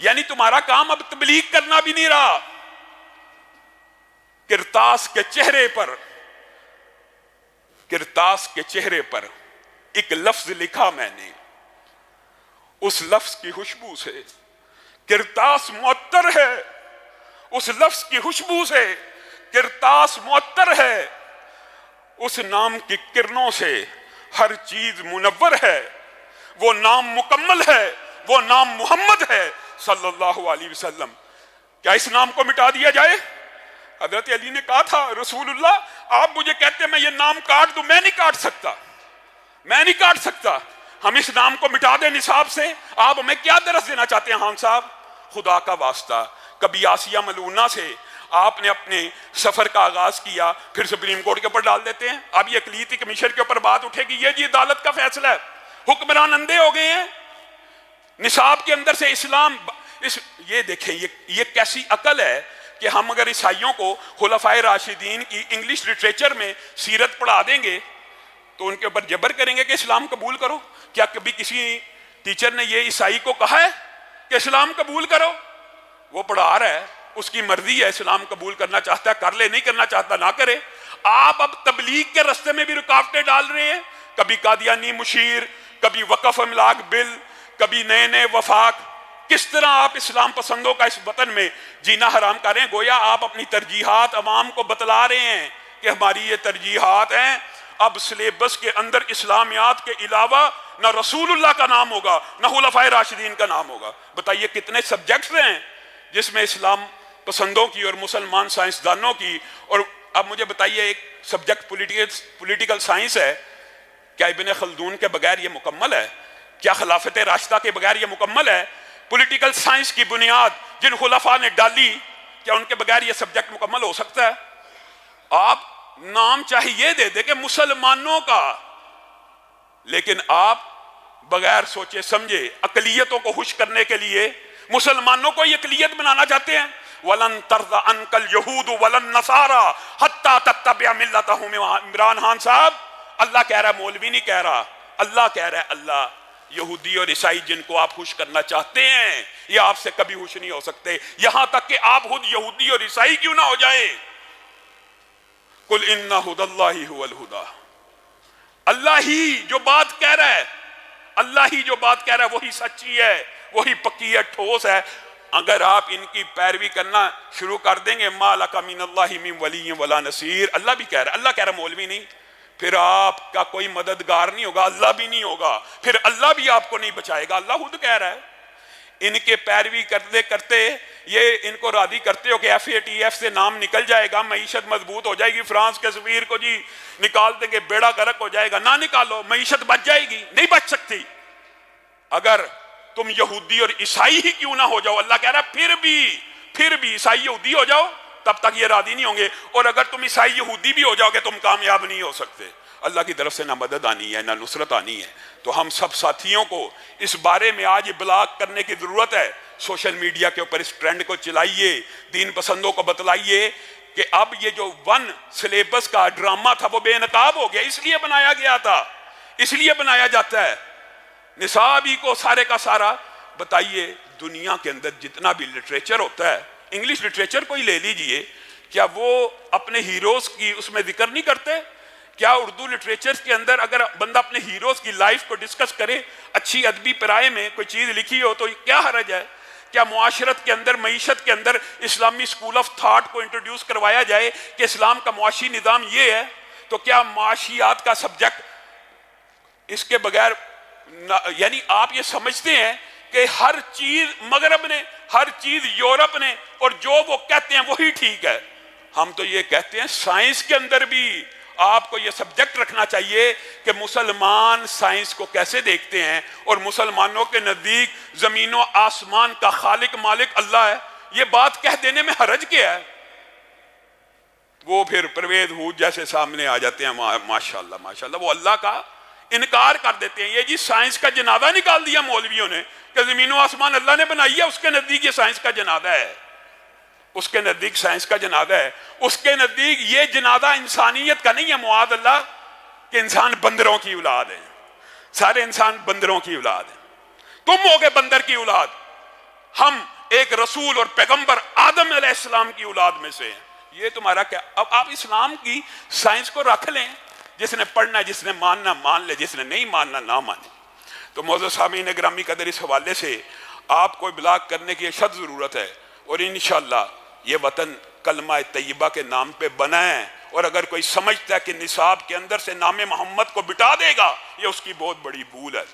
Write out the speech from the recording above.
یعنی تمہارا کام اب تبلیغ کرنا بھی نہیں رہا. کرتاس کے چہرے پر ایک لفظ لکھا میں نے، اس لفظ کی خوشبو سے کرتاس معطر ہے، اس لفظ کی خوشبو سے کرتاس معطر ہے، اس نام کی کرنوں سے ہر چیز منور ہے، وہ نام مکمل ہے، وہ نام محمد ہے صلی اللہ علیہ وسلم. کیا اس نام کو مٹا دیا جائے؟ حضرت علی نے کہا تھا رسول اللہ آپ مجھے کہتے ہیں میں یہ نام کاٹ دوں، میں نہیں کاٹ سکتا. ہم اس نام کو مٹا دیں نصاب سے؟ آپ ہمیں کیا درس دینا چاہتے ہیں خان صاحب؟ خدا کا واسطہ کبھی آسیہ ملعونہ سے آپ نے اپنے سفر کا آغاز کیا، پھر سپریم کورٹ کے اوپر ڈال دیتے ہیں. اب یہ اقلیتی کمیشن کے اوپر بات اٹھے گی، یہ جی عدالت کا فیصلہ ہے. حکمران اندھے ہو گئے ہیں. نصاب کے اندر سے اسلام یہ دیکھیں یہ کیسی عقل ہے کہ ہم اگر عیسائیوں کو خلفائے راشدین کی انگلش لٹریچر میں سیرت پڑھا دیں گے تو ان کے اوپر جبر کریں گے کہ اسلام قبول کرو. کیا کبھی کسی ٹیچر نے یہ عیسائی کو کہا ہے کہ اسلام قبول کرو؟ وہ پڑھا رہا ہے، اس کی مرضی ہے، اسلام قبول کرنا چاہتا ہے کر لے، نہیں کرنا چاہتا نہ کرے. آپ اب تبلیغ کے رستے میں بھی رکاوٹیں ڈال رہے ہیں، کبھی قادیانی مشیر، کبھی وقف املاک بل، کبھی نئے وفاق. کس طرح آپ اسلام پسندوں کا اس وطن میں جینا حرام کر رہے ہیں؟ گویا آپ اپنی ترجیحات عوام کو بتلا رہے ہیں کہ ہماری یہ ترجیحات ہیں. اب سلیبس کے اندر اسلامیات کے علاوہ نہ رسول اللہ کا نام ہوگا نہ خلفائے راشدین کا نام ہوگا. بتائیے کتنے سبجیکٹس ہیں جس میں اسلام پسندوں کی اور مسلمان سائنسدانوں کی. اور اب مجھے بتائیے ایک سبجیکٹ پولیٹیکل سائنس ہے، کیا ابن خلدون کے بغیر یہ مکمل ہے؟ کیا خلافت راشدہ کے بغیر یہ مکمل ہے؟ پولیٹیکل سائنس کی بنیاد جن خلفاء نے ڈالی، کیا ان کے بغیر یہ سبجیکٹ مکمل ہو سکتا ہے؟ آپ نام چاہیے دے دے کہ مسلمانوں کا، لیکن آپ بغیر سوچے سمجھے اقلیتوں کو خوش کرنے کے لیے مسلمانوں کو یہ اقلیت بنانا چاہتے ہیں. وَلَن تَرْضَ عَنْكَ الْيَهُودُ وَلَا النَّصَارَىٰ حَتَّىٰ تَتَّبِعَ مِلَّتَهُمْ. عمران خان صاحب، اللہ کہہ رہا ہے، مولوی نہیں کہہ رہا، اللہ کہہ رہا ہے. اللہ، یہودی اور عیسائی جن کو آپ خوش کرنا چاہتے ہیں یہ آپ سے کبھی خوش نہیں ہو سکتے، یہاں تک کہ آپ خود یہودی اور عیسائی کیوں نہ ہو جائیں. قُلْ إِنَّ هُدَى اللَّهِ هُوَ الْهُدَىٰ. اللہ ہی جو بات کہہ رہا ہے، اللہ ہی جو بات کہہ رہا ہے وہی سچی ہے، وہی پکی ہے، ٹھوس ہے. اگر آپ ان کی پیروی کرنا شروع کر دیں گے مَا لَكَ مِنَ اللَّهِ مِن وَلِيٍّ وَلَا نَصِيرٍ، اللہ بھی کہہ رہا ہے، اللہ کہہ رہا ہے مولوی نہیں، پھر آپ کا کوئی مددگار نہیں ہوگا، اللہ بھی نہیں ہوگا، پھر اللہ بھی آپ کو نہیں بچائے گا. اللہ خود کہہ رہا ہے. ان کے پیروی کرتے کرتے یہ ان کو راضی کرتے ہو کہ FATF سے نام نکل جائے گا، معیشت مضبوط ہو جائے گی، فرانس کے سفیر کو جی نکال دیں گے، بیڑا غرق ہو جائے گا. نہ نکالو، معیشت بچ جائے گی؟ نہیں بچ سکتی. اگر تم یہودی اور عیسائی ہی کیوں نہ ہو جاؤ، اللہ کہہ رہا ہے پھر بھی عیسائی یہودی ہو جاؤ، تب تک یہ راضی نہیں ہوں گے. اور اگر تم عیسائی یہودی بھی ہو جاؤ گے تم کامیاب نہیں ہو سکتے. اللہ کی طرف سے نہ مدد آنی ہے نہ نصرت آنی ہے. تو ہم سب ساتھیوں کو اس بارے میں آج ابلاغ کرنے کی ضرورت ہے. سوشل میڈیا کے اوپر اس ٹرینڈ کو چلائیے، دین پسندوں کو بتلائیے کہ اب یہ جو ون سلیبس کا ڈرامہ تھا وہ بے نقاب ہو گیا. اس لیے بنایا گیا تھا، اس لیے بنایا جاتا ہے. نصاب ہی کو سارے کا سارا. بتائیے دنیا کے اندر جتنا بھی لٹریچر ہوتا ہے، انگلش لٹریچر کو ہی لے لیجئے، کیا وہ اپنے ہیروز کی اس میں ذکر نہیں کرتے؟ کیا اردو لٹریچر کے اندر اگر بندہ اپنے ہیروز کی لائف کو ڈسکس کرے، اچھی ادبی پرائے میں کوئی چیز لکھی ہو تو کیا حرج ہے؟ کیا معاشرت کے اندر، معیشت کے اندر اسلامی سکول آف تھاٹ کو انٹروڈیوس کروایا جائے کہ اسلام کا معاشی نظام یہ ہے؟ تو کیا معاشیات کا سبجیکٹ اس کے بغیر، یعنی آپ یہ سمجھتے ہیں کہ ہر چیز مغرب نے، ہر چیز یورپ نے، اور جو وہ کہتے ہیں وہی ٹھیک ہے؟ ہم تو یہ کہتے ہیں سائنس کے اندر بھی آپ کو یہ سبجیکٹ رکھنا چاہیے کہ مسلمان سائنس کو کیسے دیکھتے ہیں، اور مسلمانوں کے نزدیک زمین و آسمان کا خالق مالک اللہ ہے. یہ بات کہہ دینے میں حرج کیا ہے؟ وہ پھر پرویز ہود جیسے سامنے آ جاتے ہیں، ماشاءاللہ ماشاءاللہ، وہ اللہ کا انکار کر دیتے ہیں. یہ جی سائنس کا جنازہ نکال دیا مولویوں نے کہ زمین و آسمان اللہ نے بنائی ہے، اس کے نزدیک یہ سائنس کا جنازہ ہے، اس کے نزدیک سائنس کا جنازہ ہے. اس کے نزدیک یہ جنازہ انسانیت کا نہیں ہے، معاذ اللہ، کہ انسان بندروں کی اولاد ہیں. سارے انسان بندروں کی اولاد ہیں. تم ہو گے بندر کی اولاد. ہم ایک رسول اور پیغمبر آدم علیہ السلام کی اولاد میں سے ہیں. یہ تمہارا کیا؟ اب آپ اسلام کی سائنس کو رکھ لیں، جس نے پڑھنا جس نے ماننا مان لے، جس نے نہیں ماننا نہ مانے. تو معزز سامعین گرامی قدر، اس حوالے سے آپ کو ابلاغ کرنے کی اشد ضرورت ہے، اور انشاءاللہ یہ وطن کلمہ طیبہ کے نام پہ بنا ہے، اور اگر کوئی سمجھتا ہے کہ نصاب کے اندر سے نام محمد کو بٹا دے گا، یہ اس کی بہت بڑی بھول ہے.